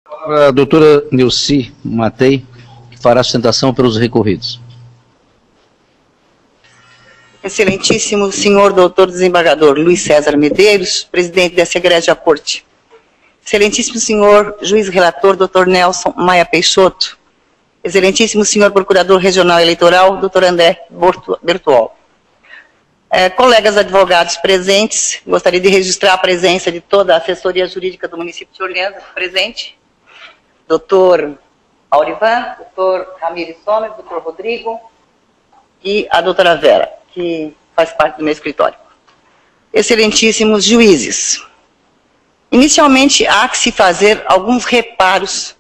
A doutora Nilce Matei fará a sustentação pelos recorridos. Excelentíssimo senhor doutor desembargador Luiz César Medeiros, presidente dessa egrégia corte. Excelentíssimo senhor juiz relator doutor Nelson Maia Peixoto. Excelentíssimo senhor procurador regional eleitoral doutor André Bertuol. Colegas advogados presentes, gostaria de registrar a presença de toda a assessoria jurídica do município de Orleans presente. Doutor Aurivan, doutor Ramires Sommer, doutor Rodrigo e a doutora Vera, que faz parte do meu escritório. Excelentíssimos juízes, inicialmente há que se fazer alguns reparos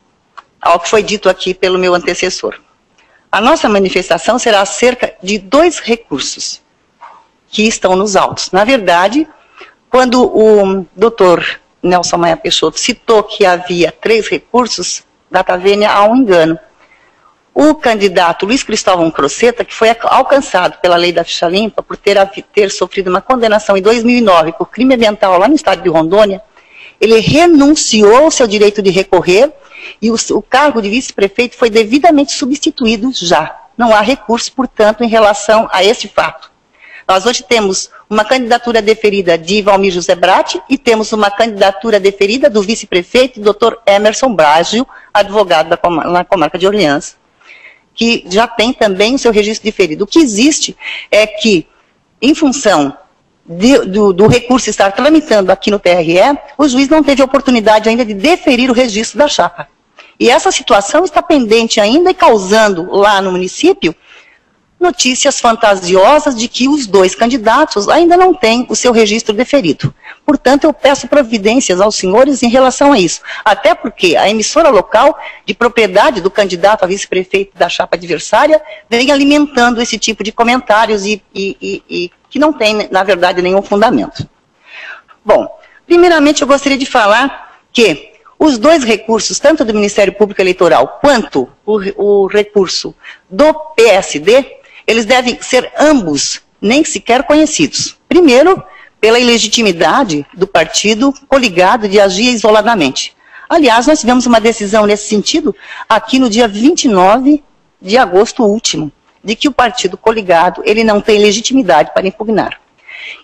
ao que foi dito aqui pelo meu antecessor. A nossa manifestação será acerca de 2 recursos que estão nos autos. Na verdade, quando o doutor Nelson Maia Peixoto citou que havia 3 recursos, data vênia há um engano. O candidato Luiz Cristóvão Croceta, que foi alcançado pela lei da ficha limpa por ter sofrido uma condenação em 2009 por crime ambiental lá no estado de Rondônia, ele renunciou ao seu direito de recorrer e o cargo de vice-prefeito foi devidamente substituído já. Não há recurso, portanto, em relação a este fato. Nós hoje temos uma candidatura deferida de Valmir José Bratti e temos uma candidatura deferida do vice-prefeito, Dr. Emerson Brágio, advogado na comarca de Orleans, que já tem também o seu registro diferido. O que existe é que, em função do recurso estar tramitando aqui no TRE, o juiz não teve oportunidade ainda de deferir o registro da chapa. E essa situação está pendente ainda e causando lá no município notícias fantasiosas de que os 2 candidatos ainda não têm o seu registro deferido. Portanto, eu peço providências aos senhores em relação a isso. Até porque a emissora local de propriedade do candidato a vice-prefeito da chapa adversária vem alimentando esse tipo de comentários e que não tem, na verdade, nenhum fundamento. Bom, primeiramente eu gostaria de falar que os 2 recursos, tanto do Ministério Público Eleitoral quanto o recurso do PSD, eles devem ser ambos nem sequer conhecidos. Primeiro, pela ilegitimidade do partido coligado de agir isoladamente. Aliás, nós tivemos uma decisão nesse sentido aqui no dia 29 de agosto último, de que o partido coligado ele não tem legitimidade para impugnar.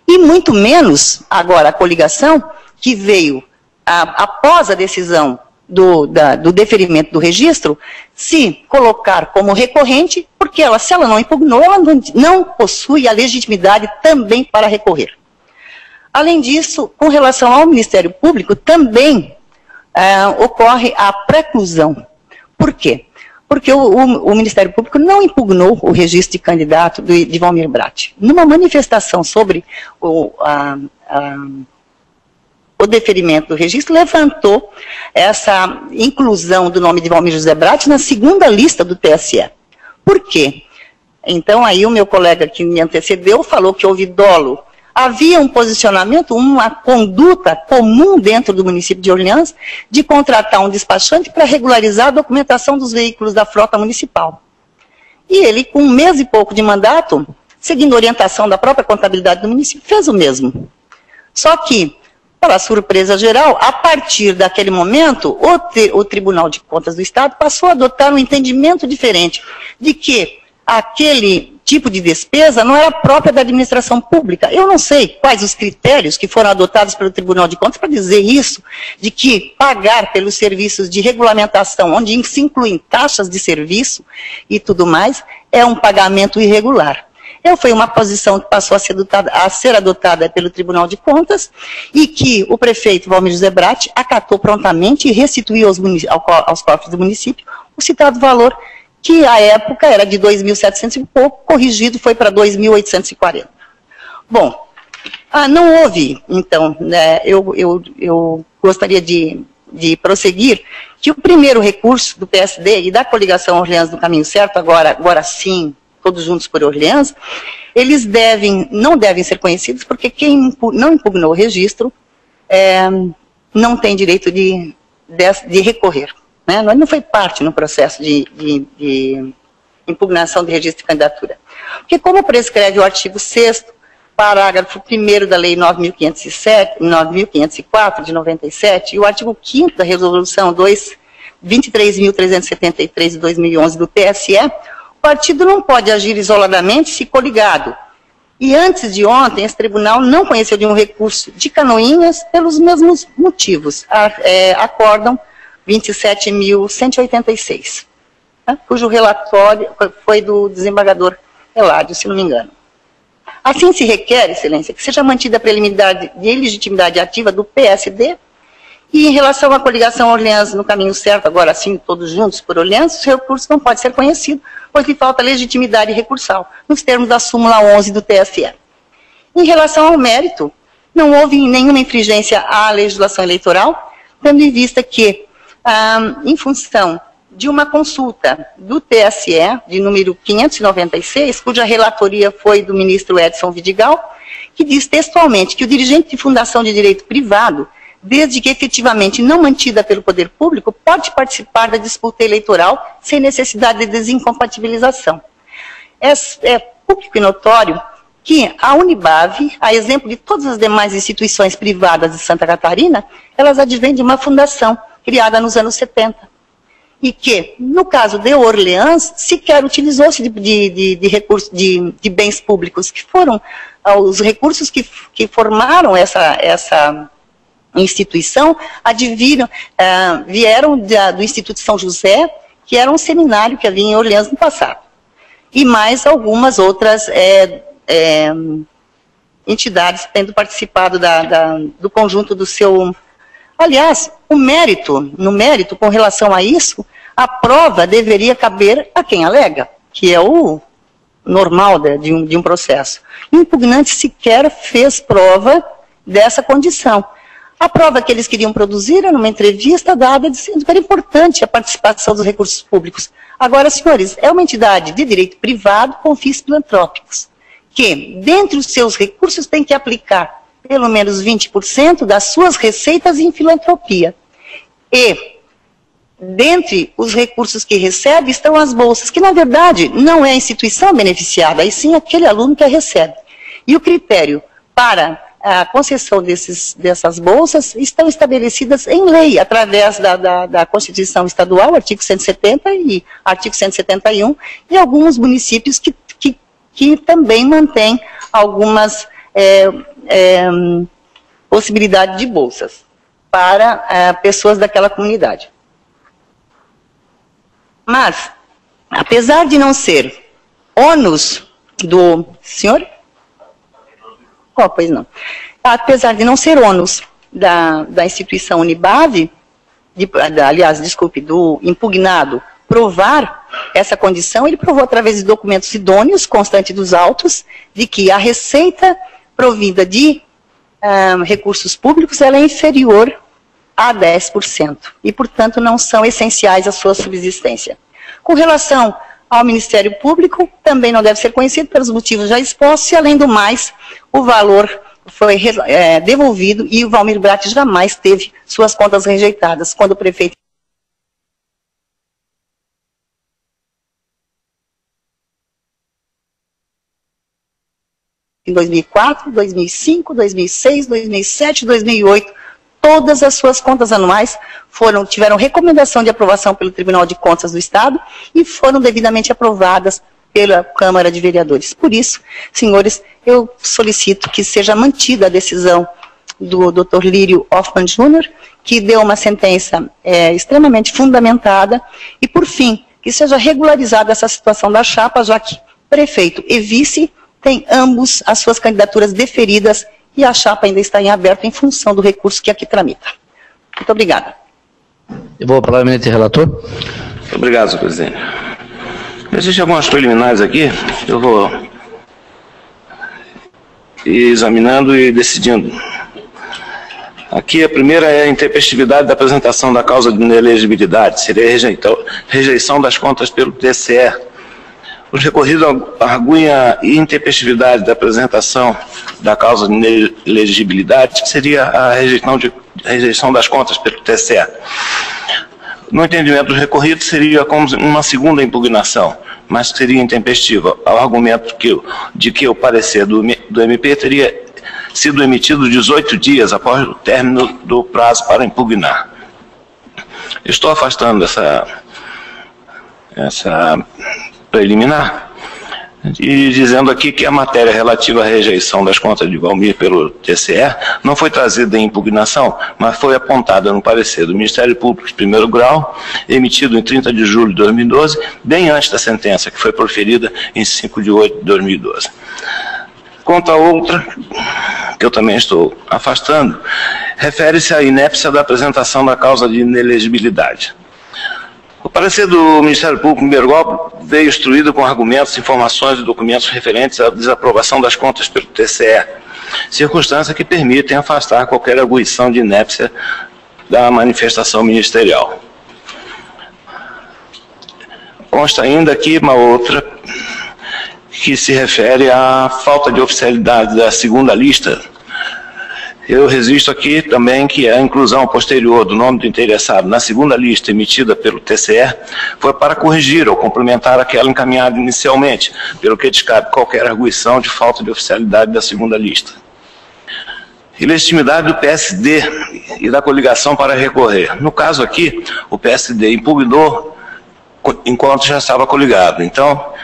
E muito menos, agora, a coligação que veio após a decisão do deferimento do registro, se colocar como recorrente, porque se ela não impugnou, ela não possui a legitimidade também para recorrer. Além disso, com relação ao Ministério Público, também ocorre a preclusão. Por quê? Porque o Ministério Público não impugnou o registro de candidato de Valmir Bratti. Numa manifestação sobre o deferimento do registro, levantou essa inclusão do nome de Valmir José Bratti na 2ª lista do TSE. Por quê? Então, aí o meu colega que me antecedeu falou que houve dolo. Havia um posicionamento, uma conduta comum dentro do município de Orleans de contratar um despachante para regularizar a documentação dos veículos da frota municipal. E ele, com 1 mês e pouco de mandato, seguindo a orientação da própria contabilidade do município, fez o mesmo. Só que, para a surpresa geral, a partir daquele momento, o Tribunal de Contas do Estado passou a adotar um entendimento diferente, de que aquele tipo de despesa não era própria da administração pública. Eu não sei quais os critérios que foram adotados pelo Tribunal de Contas para dizer isso, de que pagar pelos serviços de regulamentação, onde se incluem taxas de serviço e tudo mais, é um pagamento irregular. Foi uma posição que passou a ser adotada pelo Tribunal de Contas e que o prefeito Valmir José Bratti acatou prontamente e restituiu aos cofres do município o citado valor, que à época era de 2.700 e pouco, corrigido foi para 2.840. Bom, não houve, então, né, eu gostaria de prosseguir que o primeiro recurso do PSD e da coligação Orleans do Caminho Certo, agora sim, todos juntos por Orleans, eles não devem ser conhecidos porque quem não impugnou o registro não tem direito de recorrer. Né? Não foi parte no processo de impugnação de registro de candidatura. Porque como prescreve o artigo 6º, parágrafo 1º da Lei 9.504, de 97, e o artigo 5º da Resolução 23.373 de 2011 do TSE, o partido não pode agir isoladamente se coligado. E antes de ontem, esse tribunal não conheceu de um recurso de Canoinhas pelos mesmos motivos. Acórdão 27.186, cujo relatório foi do desembargador Eládio, se não me engano. Assim se requer, Excelência, que seja mantida a preliminar de ilegitimidade ativa do PSD. E em relação à coligação Orleans no caminho certo, agora sim, todos juntos por Orleans, o recurso não pode ser conhecido, pois lhe falta legitimidade recursal, nos termos da súmula 11 do TSE. Em relação ao mérito, não houve nenhuma infringência à legislação eleitoral, tendo em vista que, em função de uma consulta do TSE, de número 596, cuja relatoria foi do ministro Edson Vidigal, que diz textualmente que o dirigente de fundação de direito privado, desde que efetivamente não mantida pelo poder público, pode participar da disputa eleitoral sem necessidade de desincompatibilização. É público e notório que a Unibave, a exemplo de todas as demais instituições privadas de Santa Catarina, elas advêm de uma fundação criada nos anos 70. E que, no caso de Orleans, sequer utilizou-se de recursos de bens públicos, que foram os recursos que formaram essa instituição, vieram do Instituto São José, que era um seminário que havia em Orleans no passado. E mais algumas outras entidades tendo participado do conjunto do seu... Aliás, no mérito, com relação a isso, a prova deveria caber a quem alega, que é o normal de um processo. O impugnante sequer fez prova dessa condição. A prova que eles queriam produzir era numa entrevista dada dizendo que era importante a participação dos recursos públicos. Agora, senhores, é uma entidade de direito privado com fins filantrópicos, que, dentre os seus recursos, tem que aplicar pelo menos 20% das suas receitas em filantropia. E, dentre os recursos que recebe, estão as bolsas, que, na verdade, não é a instituição beneficiada, e sim aquele aluno que a recebe. E o critério para a concessão dessas bolsas estão estabelecidas em lei, através da Constituição Estadual, artigo 170 e artigo 171, e alguns municípios que também mantêm algumas possibilidades de bolsas para pessoas daquela comunidade. Mas, apesar de não ser ônus do senhor... pois não. Apesar de não ser ônus da instituição Unibave, do impugnado provar essa condição, ele provou através de documentos idôneos, constante dos autos, de que a receita provida de recursos públicos ela é inferior a 10%, e, portanto, não são essenciais à sua subsistência. Com relação ao Ministério Público, também não deve ser conhecido pelos motivos já expostos, e, além do mais, o valor foi devolvido e o Valmir Bratti jamais teve suas contas rejeitadas. Quando o prefeito em 2004, 2005, 2006, 2007, 2008, todas as suas contas anuais tiveram recomendação de aprovação pelo Tribunal de Contas do Estado e foram devidamente aprovadas pela Câmara de Vereadores. Por isso, senhores, eu solicito que seja mantida a decisão do Dr. Lírio Hoffmann Jr., que deu uma sentença extremamente fundamentada, e, por fim, que seja regularizada essa situação da chapa, já que prefeito e vice têm ambos as suas candidaturas deferidas e a chapa ainda está em aberto em função do recurso que aqui tramita. Muito obrigada. Eu vou para o eminente relator. Obrigado, senhor presidente. Existem algumas preliminares aqui, eu vou ir examinando e decidindo. Aqui a primeira é a intempestividade da apresentação da causa de inelegibilidade, seria rejeição das contas pelo TSE. Os recorridos arguem a intempestividade da apresentação da causa de inelegibilidade, que seria a rejeição das contas pelo TSE. No entendimento dos recorridos, seria como uma segunda impugnação, mas seria intempestiva, ao argumento de que o parecer do MP teria sido emitido 18 dias após o término do prazo para impugnar. Estou afastando essa preliminar e dizendo aqui que a matéria relativa à rejeição das contas de Valmir pelo TCE não foi trazida em impugnação, mas foi apontada no parecer do Ministério Público de primeiro grau, emitido em 30 de julho de 2012, bem antes da sentença, que foi proferida em 5 de 8 de 2012. Quanto a outra, que eu também estou afastando, refere-se à inépcia da apresentação da causa de inelegibilidade. O parecer do Ministério Público em primeiro grau veio instruído com argumentos, informações e documentos referentes à desaprovação das contas pelo TCE, circunstância que permitem afastar qualquer arguição de inépcia da manifestação ministerial. Consta ainda aqui uma outra que se refere à falta de oficialidade da segunda lista. Eu resisto aqui também que a inclusão posterior do nome do interessado na segunda lista emitida pelo TCE foi para corrigir ou complementar aquela encaminhada inicialmente, pelo que descabe qualquer arguição de falta de oficialidade da segunda lista. Ilegitimidade do PSD e da coligação para recorrer. No caso aqui, o PSD impugnou enquanto já estava coligado. Então,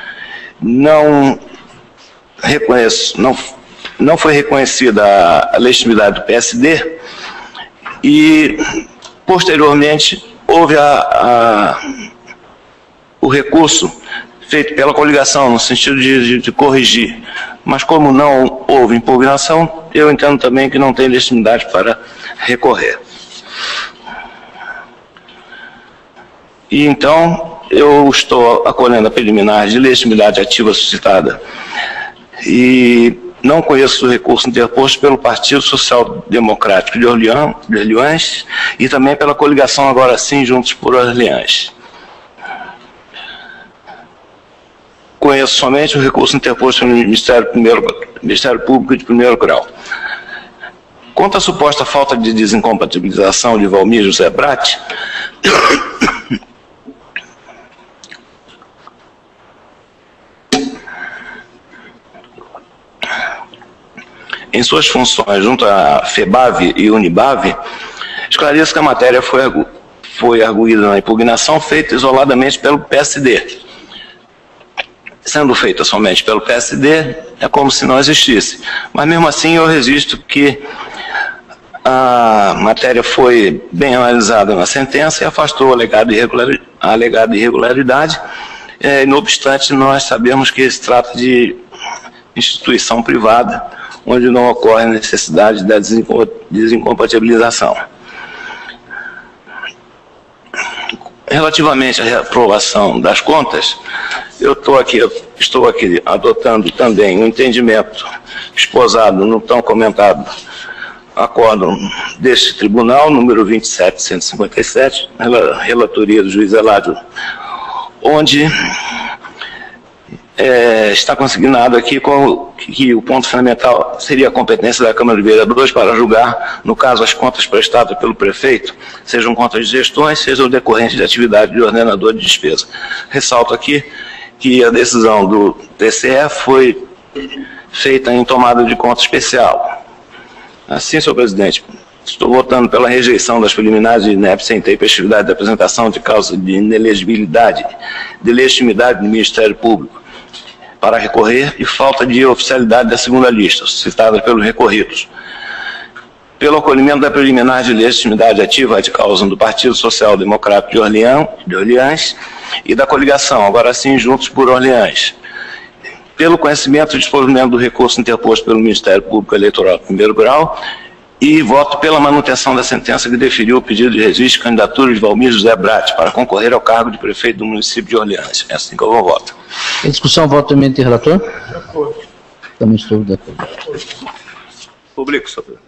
não foi reconhecida a legitimidade do PSD e, posteriormente, houve o recurso feito pela coligação, no sentido de corrigir. Mas como não houve impugnação, eu entendo também que não tem legitimidade para recorrer. E então, eu estou acolhendo a preliminar de legitimidade ativa suscitada e não conheço o recurso interposto pelo Partido Social Democrático de Orleans e também pela coligação Agora Sim, Juntos por Orleans. Conheço somente o recurso interposto pelo Ministério Público de primeiro grau. Quanto à suposta falta de desincompatibilização de Valmir José Bratti, em suas funções junto à FEBAV e Unibave, esclareço que a matéria foi arguída na impugnação feita isoladamente pelo PSD. Sendo feita somente pelo PSD, é como se não existisse. Mas mesmo assim eu resisto que a matéria foi bem analisada na sentença e afastou a alegada irregularidade. Não obstante, nós sabemos que se trata de instituição privada, onde não ocorre a necessidade da desincompatibilização. Relativamente à reaprovação das contas, eu estou aqui adotando também o entendimento esposado no tão comentado acórdão deste tribunal, número 27.157, relatoria do juiz Eládio, onde está consignado aqui que o ponto fundamental seria a competência da Câmara de Vereadores para julgar, no caso, as contas prestadas pelo prefeito, sejam contas de gestões, sejam decorrentes de atividade de ordenador de despesa. Ressalto aqui que a decisão do TCE foi feita em tomada de conta especial. Assim, senhor presidente, estou votando pela rejeição das preliminares de inépcia sem tempestividade da apresentação de causa de inelegibilidade, de legitimidade do Ministério Público para recorrer e falta de oficialidade da segunda lista, citada pelos recorridos. Pelo acolhimento da preliminar de legitimidade ativa de causa do Partido Social Democrático de Orleans e da coligação Agora Sim, Juntos por Orleans. Pelo conhecimento e disposimento do recurso interposto pelo Ministério Público Eleitoral de primeiro grau e voto pela manutenção da sentença que deferiu o pedido de registro de candidatura de Valmir José Bratti para concorrer ao cargo de prefeito do município de Orleans. É assim que eu vou voto. Em discussão, voto também de relator? De acordo. Também estou de acordo. Publico, senhor presidente.